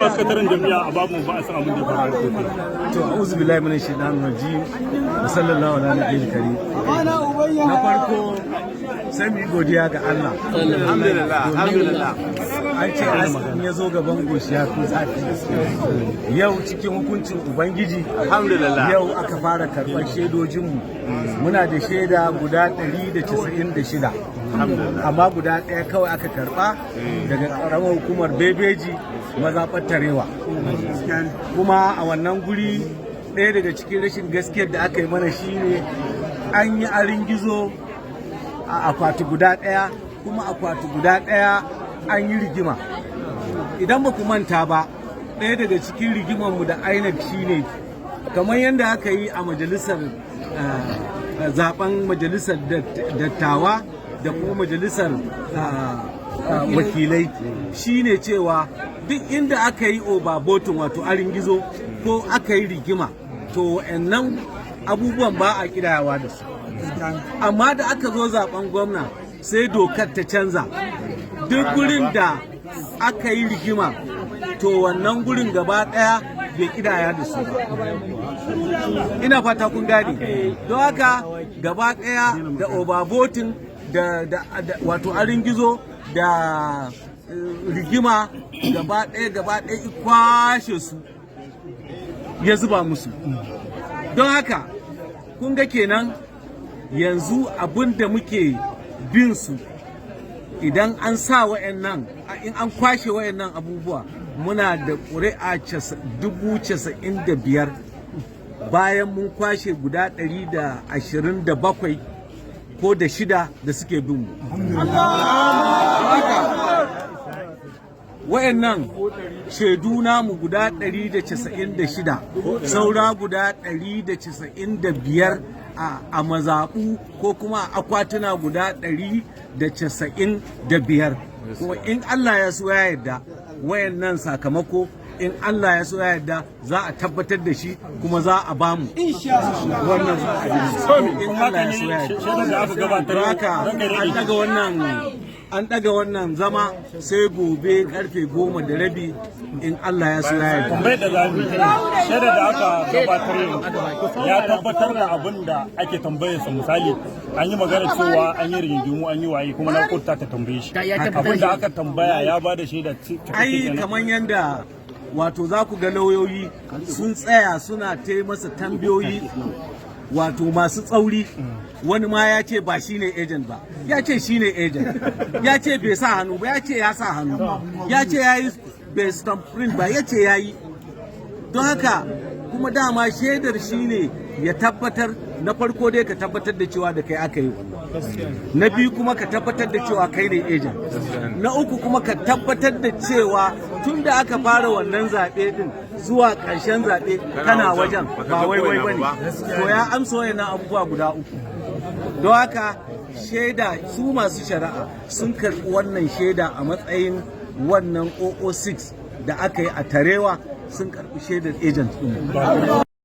Sakataren jami'a a babu ba a san abin da ya faru da Kotu. To a'udhu billahi minash shaitanir rajim. Sallallahu ala nabiyil karim. Na farko sai mu godiya ga Allah. Alhamdulillah. An ce in ya zo gaban goshi ya fi zafi. Yau cikin hukuncin Ubangiji, alhamdulillah. Yau aka fara karɓar shaidojinmu. Muna da shaida guda 196. Amma guda ɗaya kawai aka karɓa daga ƙaramar hukumar Bebeji mazaɓar Tarewa. Kuma a wannan guri ɗaya daga cikin rashin gaskiyar da aka yi mana shine an yi arin gizo a akwati guda ɗaya, kuma akwati guda ɗaya an yi rigima. Idan ba ku manta ba, ɗaya daga cikin rigimarmu da INEC shine kamar yadda aka yi a majalisar zaben majalisar dattawa da kuma majalisar wakilai, shine cewa duk inda aka yi overvoting wato arin gizo ko aka yi rigima, to nan abubuwan ba a kidayawa da su. Amma da aka zo zaben gwamna sai dokar ta canza, duk gurin da aka yi rigima to wannan gurin gaba daya bai kidaya da su ba. Ina fata kun gane. Don haka gaba daya da overvoting da wato arin gizo da rigima gaba ɗaya kwashe su ya zuba musu. Don haka kun ga kenan yanzu abin da muke bin su, idan an sa wa'annan, in an kwashe wa'annan abubuwa, muna da ƙuri'a 95,000 bayan mun kwashe guda 127 ko da 6 da suke bin mu. Wayannan shaidu namu guda 196, saura guda 195 a mazaɓu ko kuma a akwatuna guda 195. Kuma in Allah ya so ya yarda wayannan sakamako, in Allah ya so ya yarda za a tabbatar da shi kuma za a bamu wannan in Allah ya so ya yarda. An daga wannan zama sai gobe karfe 10:30 in Allah ya so ya yarda. Tambayar da zamu shaida da aka gabatar ya tabbatar da abin da ake tambayarsa. Misali an yi magana cewa an yi rigingimu, an yi waye, kuma na kotu ta tambaye shi abin da aka tambaya ya ba da shaida. Ai kamar yanda wato za ku ga lauyoyi sun tsaya suna ta masa tambayoyi wato masu tsauri. Wani ma ya ce ba shi ne agent ba, ya ce shi ne agent, ya ce bai sa hannu ba, ya ce ya sa hannu, ya ce ya yi bai print ba, ya ce ya yi. Don haka kuma dama shaidar shi ne ya tabbatar, na farko dai ka tabbatar da cewa da kai aka yi, na biyu kuma ka tabbatar da cewa kai ne agent, na uku kuma ka tabbatar da cewa tun da aka fara wannan zaɓe din zuwa ƙarshen zaɓe kana wajen, ba wai ba ne. To ya amsa wayannan abubuwa guda uku. Don haka shaida, su masu shari'a sun karɓi wannan shaida a matsayin wannan 006 da aka yi a Tarewa, sun karɓi shaidar agent ɗin.